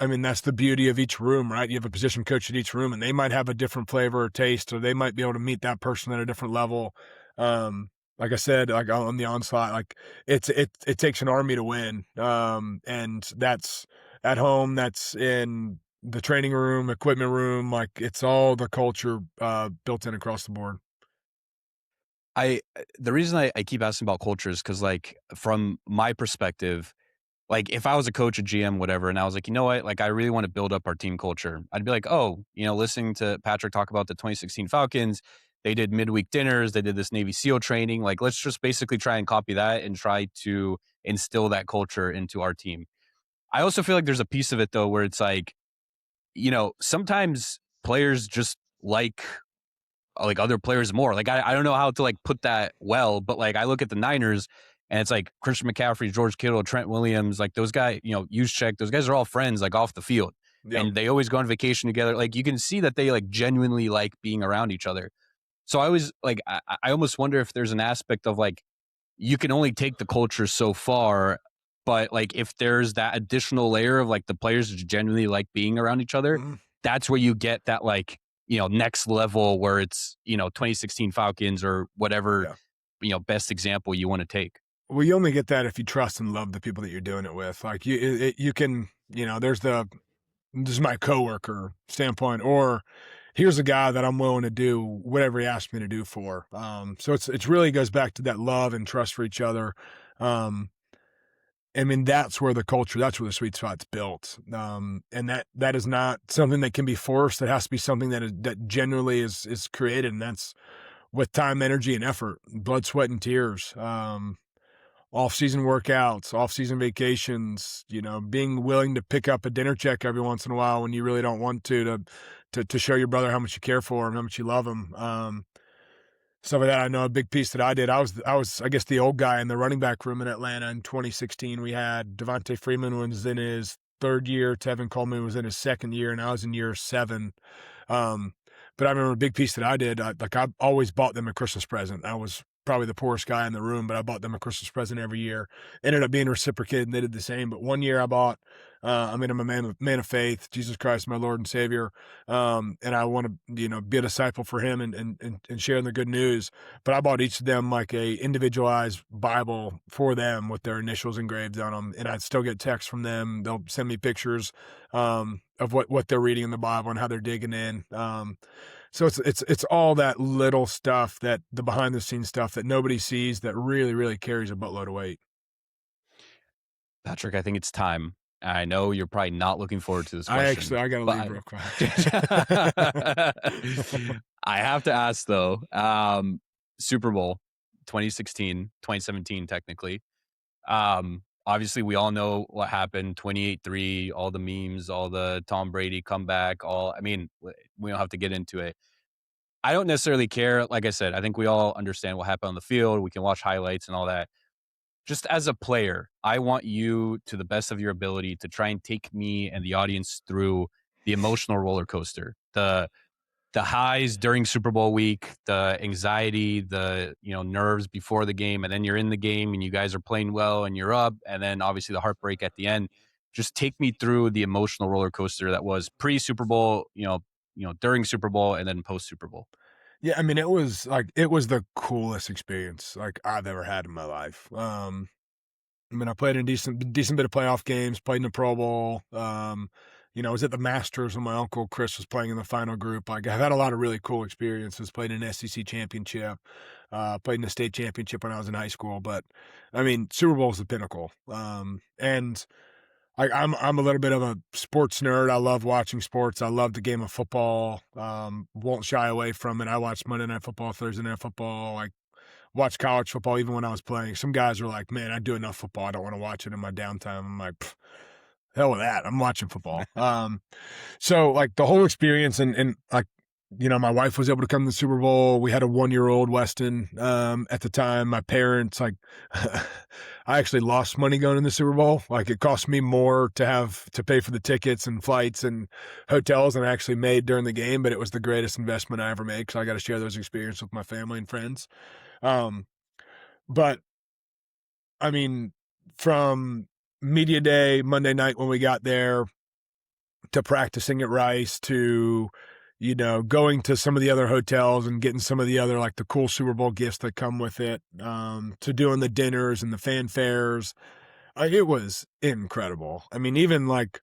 I mean, that's the beauty of each room, right? You have a position coach at each room, and they might have a different flavor or taste, or they might be able to meet that person at a different level. like I said, like on the onslaught, like it takes an army to win. And that's at home, that's in the training room, equipment room, like it's all the culture built in across the board. The reason I keep asking about culture is because, like, from my perspective, like, if I was a coach, a GM, whatever, and I was like, you know what, like, I really want to build up our team culture, I'd be like, oh, listening to Patrick talk about the 2016 Falcons, they did midweek dinners, they did this Navy SEAL training. Like, let's just basically try and copy that and try to instill that culture into our team. I also feel like there's a piece of it though where it's like, sometimes players just like other players more. Like I don't know how to like put that well, but like I look at the Niners and it's like Christian McCaffrey, George Kittle, Trent Williams, like those guys, Juszczyk, those guys are all friends like off the field. Yep. And they always go on vacation together. Like you can see that they like genuinely like being around each other. So I was like, I almost wonder if there's an aspect of like you can only take the culture so far, but like if there's that additional layer of like the players genuinely like being around each other, Mhm. that's where you get that like next level where it's 2016 Falcons or whatever Yeah. best example you want to take. Well, you only get that if you trust and love the people that you're doing it with. Like you can, there's this is my coworker standpoint, or here's a guy that I'm willing to do whatever he asks me to do for. So it's really goes back to that love and trust for each other. Um, I mean, that's where that's where the sweet spot's built. And that is not something that can be forced. It has to be something that genuinely is created, and that's with time, energy, and effort, blood, sweat, and tears. Off-season workouts, off-season vacations, being willing to pick up a dinner check every once in a while when you really don't want to show your brother how much you care for him, how much you love him. Stuff like that. I know a big piece that I did. I guess the old guy in the running back room in Atlanta in 2016. We had Devontae Freeman was in his third year. Tevin Coleman was in his second year, and I was in year 7. Um, but I remember a big piece that I did. I always bought them a Christmas present. I was probably the poorest guy in the room, but I bought them a Christmas present every year. Ended up being reciprocated, and they did the same. But one year I bought, I'm a man of faith, Jesus Christ, my Lord and Savior, and I want to, be a disciple for Him and sharing the good news. But I bought each of them like a individualized Bible for them with their initials engraved on them, and I'd still get texts from them. They'll send me pictures of what they're reading in the Bible and how they're digging in. So it's all that little stuff, that the behind the scenes stuff that nobody sees, that really, really carries a buttload of weight. Patrick, I think it's time. I know you're probably not looking forward to this question. I gotta leave but real quick. I have to ask though, Super Bowl 2016, 2017, technically. Obviously we all know what happened, 28-3, all the memes, all the Tom Brady comeback, I mean, we don't have to get into it. I don't necessarily care. Like I said, I think we all understand what happened on the field. We can watch highlights and all that. Just as a player, I want you, to the best of your ability, to try and take me and the audience through the emotional roller coaster, the highs during Super Bowl week, the anxiety, the nerves before the game, and then you're in the game and you guys are playing well and you're up, and then obviously the heartbreak at the end. Just take me through the emotional roller coaster that was pre Super Bowl, during Super Bowl, and then post Super Bowl. Yeah, I mean, it was the coolest experience like I've ever had in my life. I mean, I played in decent bit of playoff games, played in the Pro Bowl. I was at the Masters when my uncle Chris was playing in the final group. Like, I've had a lot of really cool experiences. Played in an SEC championship, played in a state championship when I was in high school. But I mean, Super Bowl is the pinnacle. And I'm a little bit of a sports nerd. I love watching sports. I love the game of football. Won't shy away from it. I watch Monday Night Football, Thursday Night Football. Like, watch college football even when I was playing. Some guys were like, "Man, I do enough football. I don't want to watch it in my downtime." I'm like, hell with that. I'm watching football. So like the whole experience, and like, my wife was able to come to the Super Bowl. We had a 1-year-old Weston at the time. My parents, like, I actually lost money going to the Super Bowl. Like, it cost me more to pay for the tickets and flights and hotels than I actually made during the game. But it was the greatest investment I ever made, because I got to share those experiences with my family and friends. Um, but I mean, from media day Monday night when we got there, to practicing at Rice, to going to some of the other hotels and getting some of the other, like the cool Super Bowl gifts that come with it, to doing the dinners and the fanfares. It was incredible. I mean, even like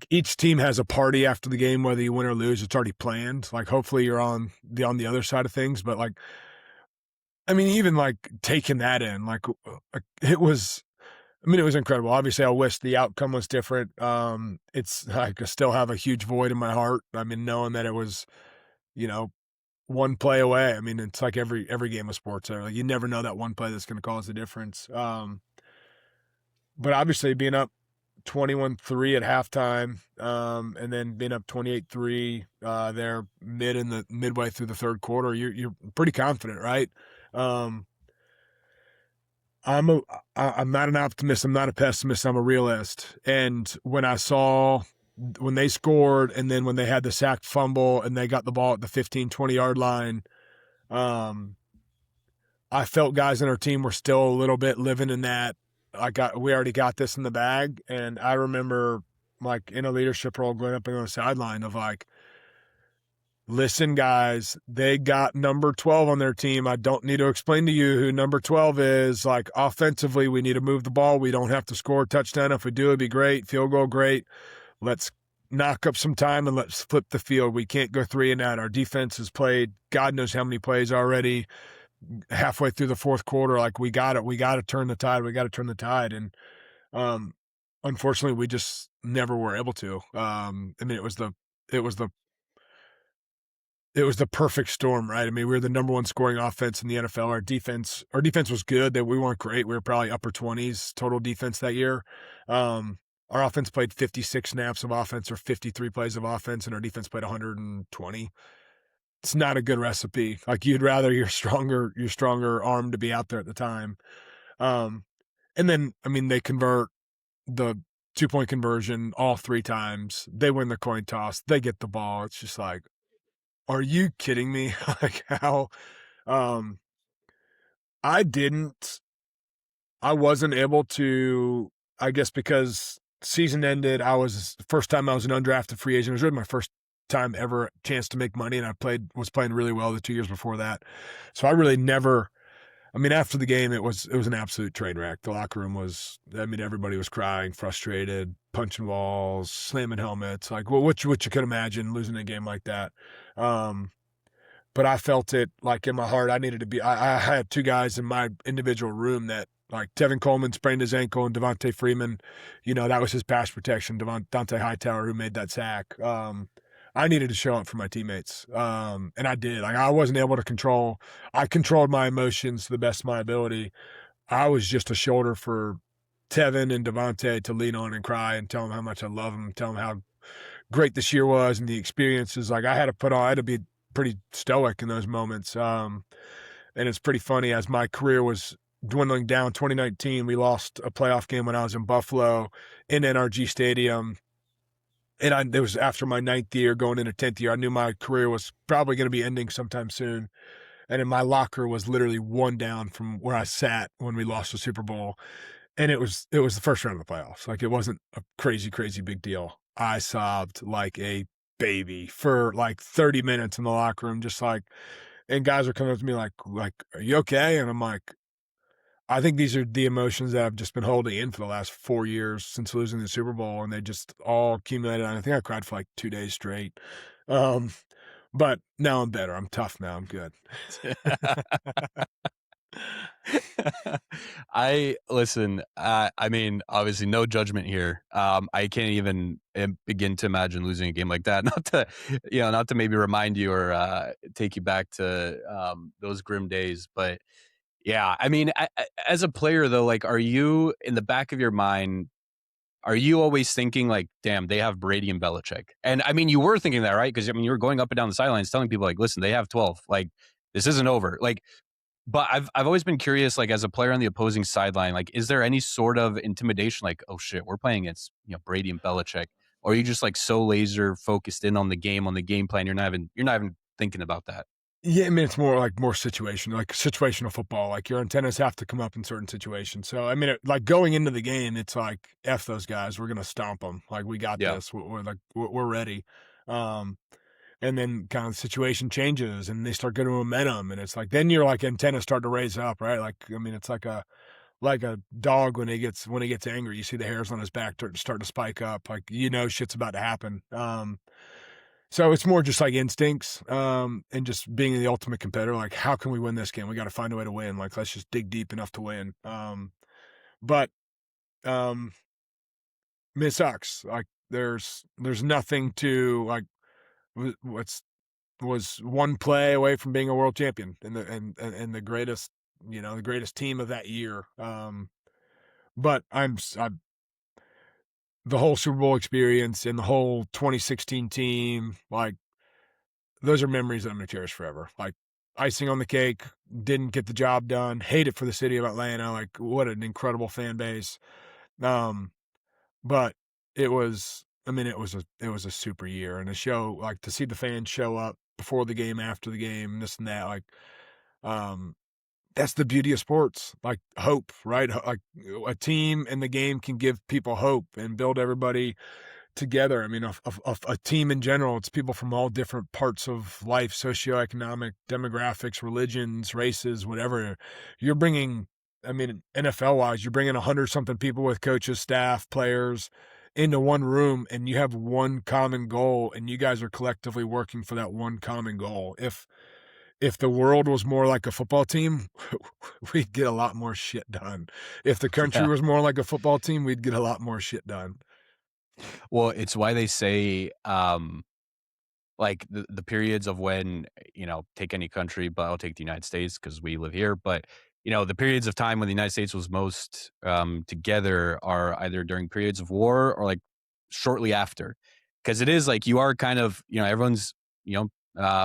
each team has a party after the game, whether you win or lose. It's already planned. Like hopefully you're on the other side of things, but like I mean, even like taking that in, it was. I mean, it was incredible. Obviously, I wish the outcome was different. It's like I still have a huge void in my heart. I mean, knowing that it was, you know, one play away. I mean, it's like every game of sports. Like, you never know that one play that's going to cause the difference. But obviously, being up 21-3 at halftime, and then being up 28-3 there midway through the third quarter, you're pretty confident, right? Um, I'm not an optimist. I'm not a pessimist. I'm a realist. And when they scored, and then when they had the sacked fumble and they got the ball at the 15, 20-yard line, um, I felt guys in our team were still a little bit living in that. We already got this in the bag. And I remember like in a leadership role going up on the sideline of like, listen, guys, they got number 12 on their team. I don't need to explain to you who number 12 is. Like, offensively, we need to move the ball. We don't have to score a touchdown. If we do, it'd be great. Field goal, great. Let's knock up some time and let's flip the field. We can't go 3 and out. Our defense has played God knows how many plays already. Halfway through the fourth quarter, like, we got it. We got to turn the tide. We got to turn the tide. And unfortunately, we just never were able to. I mean, it was the perfect storm, right? I mean, we were the number one scoring offense in the NFL. Our defense was good. That we weren't great. We were probably upper 20s total defense that year. Our offense played 56 snaps of offense or 53 plays of offense, and our defense played 120. It's not a good recipe. Like, you'd rather your stronger arm to be out there at the time. And then, I mean, they convert the 2-point conversion all 3 times. They win the coin toss. They get the ball. It's just like, are you kidding me? Like, how um I wasn't able to, I guess because season ended, first time I was an undrafted free agent. It was really my first time ever chance to make money, and was playing really well the 2 years before that. So I really never, I mean, after the game, it was an absolute train wreck. The locker room was, I mean, everybody was crying, frustrated, punching walls, slamming helmets, like, well, what you could imagine losing a game like that. But I felt it like in my heart. I had 2 guys in my individual room that, like, Tevin Coleman sprained his ankle, and Devontae Freeman, that was his pass protection. Dante Hightower, who made that sack. I needed to show up for my teammates. And I did. Like, I controlled my emotions to the best of my ability. I was just a shoulder for Tevin and Devontae to lean on and cry and tell them how much I love them, tell them how great this year was and the experiences. Like, I had to be pretty stoic in those moments. And it's pretty funny, as my career was dwindling down. 2019, we lost a playoff game when I was in Buffalo in NRG Stadium. And it was after my 9th year, going into 10th year. I knew my career was probably going to be ending sometime soon. And in my locker was literally 1 down from where I sat when we lost the Super Bowl. And it was the first round of the playoffs. Like, it wasn't a crazy, crazy big deal. I sobbed like a baby for like 30 minutes in the locker room, just like, and guys are coming up to me like, are you okay? And I'm like, I think these are the emotions that I've just been holding in for the last 4 years since losing the Super Bowl, and they just all accumulated. And I think I cried for like 2 days straight. But now I'm better. I'm tough now. I'm good. Listen. I mean, obviously, no judgment here. I can't even begin to imagine losing a game like that. Not to maybe remind you or take you back to those grim days, but yeah. I mean, as a player though, like, are you in the back of your mind? Are you always thinking like, damn, they have Brady and Belichick? And I mean, you were thinking that, right? Because I mean, you were going up and down the sidelines telling people like, listen, they have 12. Like, this isn't over. Like, but I've always been curious, like, as a player on the opposing sideline, like, is there any sort of intimidation? Like, oh shit, we're playing against Brady and Belichick, or are you just like so laser focused in on the game plan, you're not even thinking about that? Yeah, I mean, it's more situational football. Like, your antennas have to come up in certain situations. So, I mean, like, going into the game, it's like, F those guys. We're going to stomp them. Like, we got Yeah. this. We're ready. and then kind of the situation changes and they start getting momentum, and it's like then your like antennas start to raise up, right? Like I mean, it's like a dog when he gets angry. You see the hairs on his back start to spike up, like shit's about to happen. So it's more just like instincts, and just being the ultimate competitor. Like, how can we win this game? We got to find a way to win. Like, let's just dig deep enough to win. But um, I mean, it sucks. Like, there's nothing to like. What's was one play away from being a world champion and the greatest, the greatest team of that year. But I'm the whole Super Bowl experience and the whole 2016 team, like those are memories that I'm gonna cherish forever. Like icing on the cake, didn't get the job done, hate it for the city of Atlanta. Like what an incredible fan base. Um, but it was, I mean, it was a super year and a show like to see the fans show up before the game, after the game, this and that. Like, um, that's the beauty of sports, like hope, right? Like a team and the game can give people hope and build everybody together. I mean, a team in general, it's people from all different parts of life, socioeconomic, demographics, religions, races, whatever. You're bringing, I mean, NFL wise, you're bringing 100 something people with coaches, staff, players into one room, and you have one common goal, and you guys are collectively working for that one common goal. If the world was more like a football team, we'd get a lot more shit done. If the country Yeah. was more like a football team, we'd get a lot more shit done. Well, it's why they say, like the periods of when, take any country, but I'll take the United States because we live here. But the periods of time when the United States was most together are either during periods of war or like shortly after, because it is like you are kind of everyone's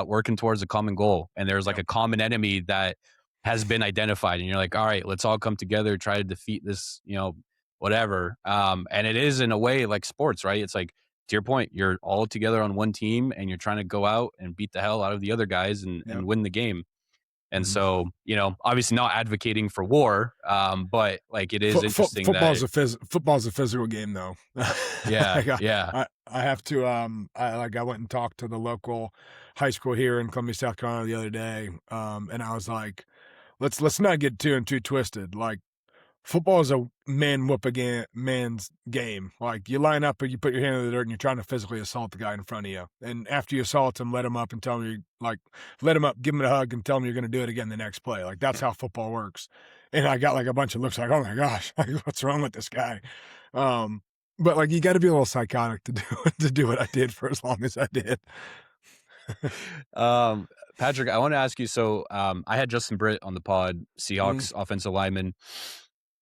working towards a common goal, and there's like Yep. a common enemy that has been identified, and you're like, all right, let's all come together, try to defeat this, whatever. And it is in a way like sports, right? It's like to your point, you're all together on one team and you're trying to go out and beat the hell out of the other guys Yep. and win the game. And Mhm. so, obviously not advocating for war, but like it is interesting that, Football's a physical game though. yeah, Like, yeah, I have to, I went and talked to the local high school here in Columbia, South Carolina the other day, and I was like, "Let's not get too twisted, like, football is a man whoop again man's game. Like you line up or you put your hand in the dirt and you're trying to physically assault the guy in front of you. And after you assault him, let him up and tell him you like let him up, give him a hug and tell him you're gonna do it again the next play. Like that's how football works. And I got like a bunch of looks like, oh my gosh, like what's wrong with this guy? Um, but like you gotta be a little psychotic to do to do what I did for as long as I did. um, Patrick, I want to ask you. So, I had Justin Britt on the pod, Mm, Seahawks offensive lineman,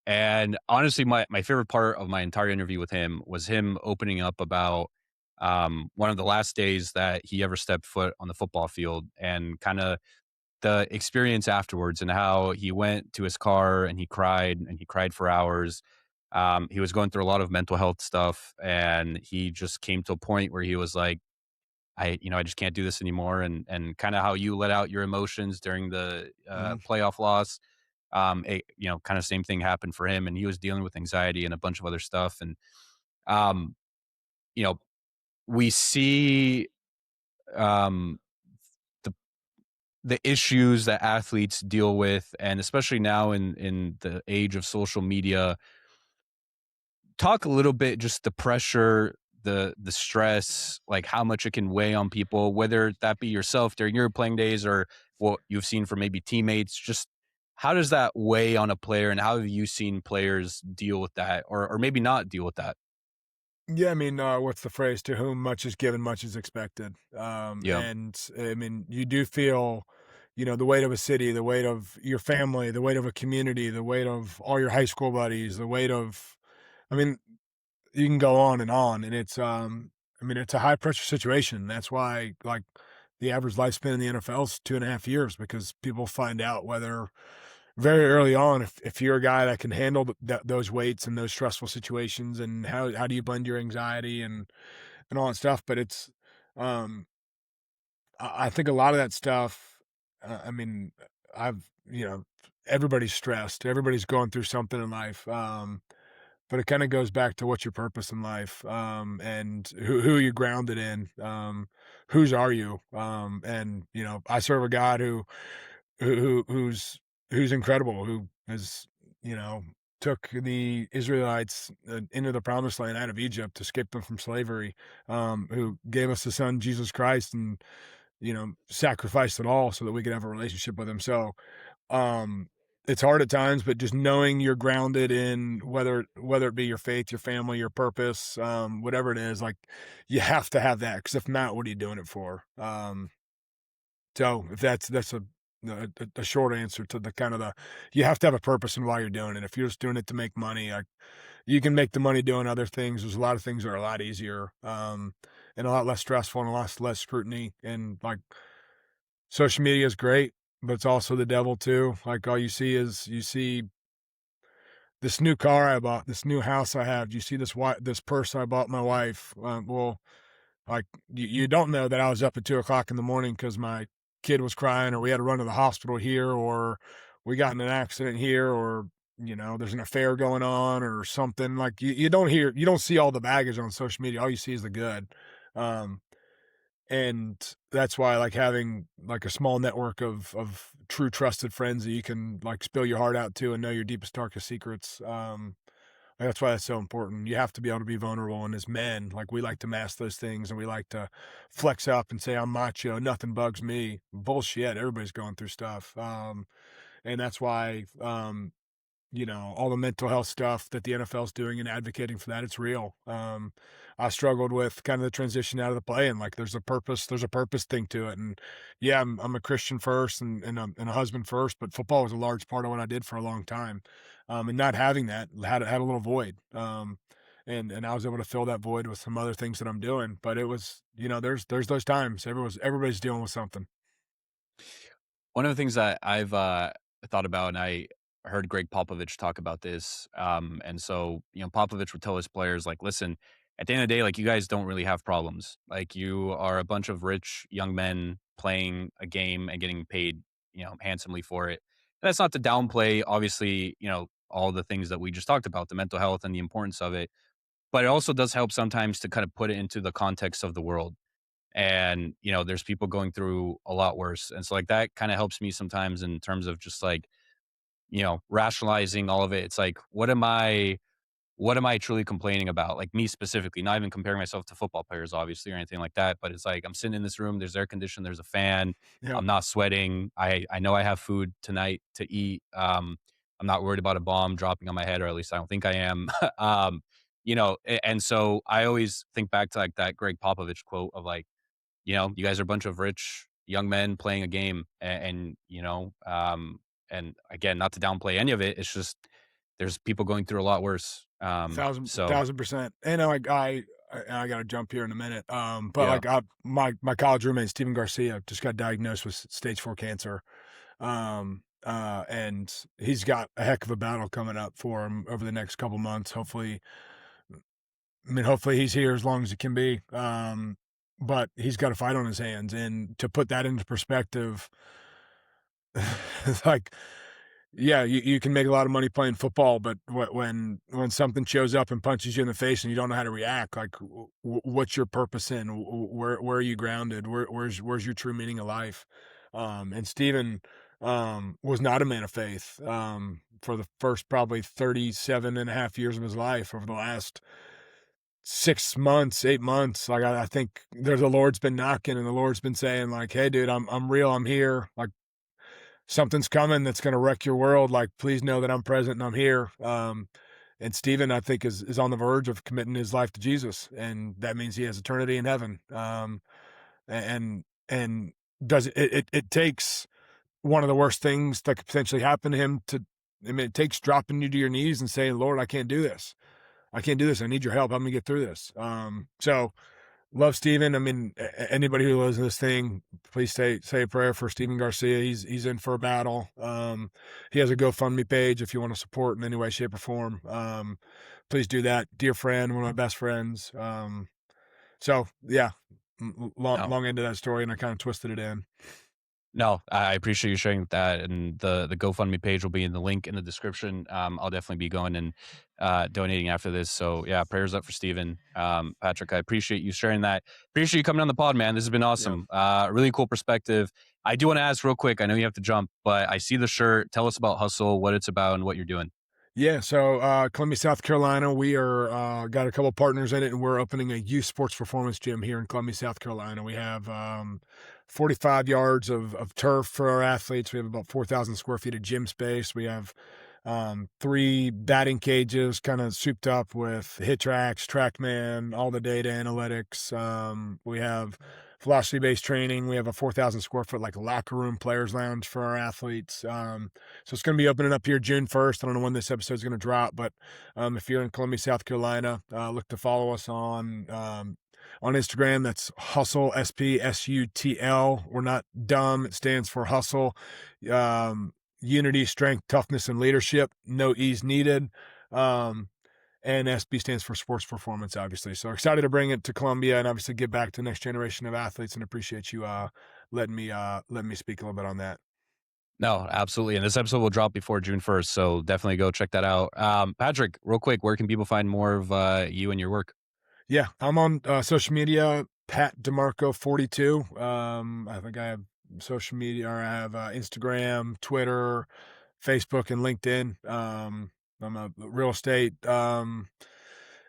and honestly, my favorite part of my entire interview with him was him opening up about one of the last days that he ever stepped foot on the football field, and kind of the experience afterwards, and how he went to his car and he cried for hours. He was going through a lot of mental health stuff, and he just came to a point where he was like, I just can't do this anymore. And kind of how you let out your emotions during the mm. playoff loss. Kind of same thing happened for him, and he was dealing with anxiety and a bunch of other stuff. And um, you know, we see um the the issues that athletes deal with, and especially now in the age of social media. Talk a little bit, just the pressure, the stress, like how much it can weigh on people, whether that be yourself during your playing days or what you've seen from maybe teammates. Just how does that weigh on a player, and how have you seen players deal with that, or maybe not deal with that? Yeah, I mean, what's the phrase? To whom much is given, much is expected. Yeah. And I mean, you do feel, the weight of a city, the weight of your family, the weight of a community, the weight of all your high school buddies, the weight of, I mean, you can go on, and I mean, it's a high pressure situation. That's why, like, the average lifespan in the NFL is 2.5 years because people find out whether very early on if you're a guy that can handle those weights and those stressful situations, and how do you blend your anxiety and all that stuff. But it's, um, I think a lot of that stuff. I mean, I've everybody's stressed, everybody's going through something in life. but it kind of goes back to what's your purpose in life, and who are you grounded in, whose are you, and I serve a God who's incredible, who is you know took the Israelites into the promised land out of Egypt, escaped them from slavery, who gave us the son Jesus Christ, and sacrificed it all so that we could have a relationship with him. So um, it's hard at times, but just knowing you're grounded in whether it be your faith, your family, your purpose, whatever it is, like you have to have that. Because if not, what are you doing it for? So if that's a short answer to the kind of the you have to have a purpose in why you're doing it. If you're just doing it to make money, like you can make the money doing other things. There's a lot of things that are a lot easier, and a lot less stressful and a lot less scrutiny. And like social media is great, but it's also the devil too. Like all you see this new car I bought, this new house I have. You see this purse I bought my wife. Well, like you don't know that I was up at 2 o'clock in the morning because my kid was crying, or we had to run to the hospital here, or we got in an accident here, or there's an affair going on or something. Like you don't see all the baggage on social media. All you see is the good. Um, and that's why I like having like a small network of true trusted friends that you can like spill your heart out to and know your deepest darkest secrets. That's why that's so important. You have to be able to be vulnerable, and as men, like we like to mask those things and we like to flex up and say I'm macho, nothing bugs me. Bullshit, everybody's going through stuff. And that's why all the mental health stuff that the NFL's doing and advocating for that, it's real. I struggled with kind of the transition out of the play, and like there's a purpose thing to it. And yeah, I'm a Christian first and a husband first, but football was a large part of what I did for a long time. And not having that had a little void. And I was able to fill that void with some other things that I'm doing. But it was, there's those times everybody's dealing with something. One of the things that I've thought about, and I heard Greg Popovich talk about this, and so Popovich would tell his players like, "Listen, at the end of the day, like you guys don't really have problems. Like you are a bunch of rich young men playing a game and getting paid, handsomely for it. And that's not to downplay, obviously, all the things that we just talked about, the mental health and the importance of it, but it also does help sometimes to kind of put it into the context of the world." And there's people going through a lot worse, and so like that kind of helps me sometimes in terms of just like rationalizing all of it. It's like what am I truly complaining about, like me specifically, not even comparing myself to football players obviously or anything like that, but it's like I'm sitting in this room, there's air conditioning, there's a fan, Yeah. I'm not sweating, I know I have food tonight to eat. I'm not worried about a bomb dropping on my head, or at least I don't think I am. And so I always think back to like that Greg Popovich quote of like, you guys are a bunch of rich young men playing a game, and again, not to downplay any of it. It's just there's people going through a lot worse. Thousand So thousand percent. And I got to jump here in a minute. But yeah, like my college roommate Stephen Garcia just got diagnosed with stage 4 cancer. And he's got a heck of a battle coming up for him over the next couple months. Hopefully he's here as long as he can be. But he's got a fight on his hands, and to put that into perspective, like yeah, you can make a lot of money playing football, but when something shows up and punches you in the face and you don't know how to react, like what's your purpose in? Where are you grounded? Where's your true meaning of life? And Stephen was not a man of faith for the first probably 37 and a half years of his life. Over the last 6 months, 8 months, like I think there's the Lord's been knocking, and the Lord's been saying like, "Hey, dude, I'm real. I'm here. Like something's coming that's going to wreck your world. Like, please know that I'm present and I'm here." And Stephen, I think, is on the verge of committing his life to Jesus, and that means he has eternity in heaven. And does it takes one of the worst things that could potentially happen to him to. I mean, it takes dropping you to your knees and saying, "Lord, I can't do this. I can't do this. I need your help. Help me get through this." So love Steven. I mean, anybody who listens to this thing, please say a prayer for Steven Garcia. He's in for a battle. He has a GoFundMe page if you want to support in any way, shape, or form. Please do that. Dear friend, one of my best friends. So yeah, long no, long into that story, and I kind of twisted it in. No, I appreciate you sharing that, and the GoFundMe page will be in the link in the description. I'll definitely be going and donating after this. So yeah, prayers up for Steven. Patrick, I appreciate you sharing that. Appreciate you coming on the pod, man. This has been Yeah. awesome. Really cool perspective. I do want to ask real quick. I know you have to jump, but I see the shirt. Tell us about Hustle, what it's about, and what you're doing. Yeah, so Columbia, South Carolina, we are got a couple partners in it, and we're opening a youth sports performance gym here in Columbia, South Carolina. We have 45 yards of turf for our athletes. We have about 4,000 square feet of gym space. We have three batting cages, kind of souped up with hit tracks, TrackMan, all the data analytics. We have philosophy based training. We have a 4,000 square foot like locker room, players lounge for our athletes. So it's going to be opening up here June 1st. I don't know when this episode is going to drop, but if you're in Columbia, South Carolina, look to follow us on Instagram. That's Hustle, SPSUTL. We're not dumb. It stands for Hustle. Unity, strength, toughness, and leadership. No E's needed. And SB stands for sports performance, obviously. So excited to bring it to Columbia and obviously give back to the next generation of athletes, and appreciate you letting me speak a little bit on that. No, absolutely. And this episode will drop before June 1st. So definitely go check that out. Patrick, real quick, where can people find more of you and your work? Yeah, I'm on social media, Pat DiMarco 42. I think I have social media, or I have Instagram, Twitter, Facebook, and LinkedIn. I'm a real estate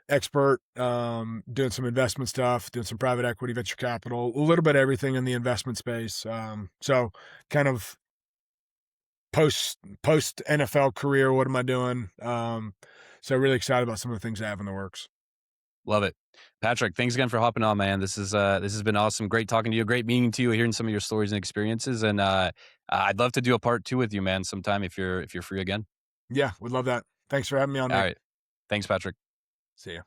expert, doing some investment stuff, doing some private equity, venture capital, a little bit of everything in the investment space. So kind of post NFL career, what am I doing? So really excited about some of the things I have in the works. Love it. Patrick, thanks again for hopping on, man. This has been awesome. Great talking to you. Great meeting to you, hearing some of your stories and experiences. And I'd love to do a part two with you, man, sometime if you're free again. Yeah, would love that. Thanks for having me on, All Nick. right. Thanks, Patrick. See ya.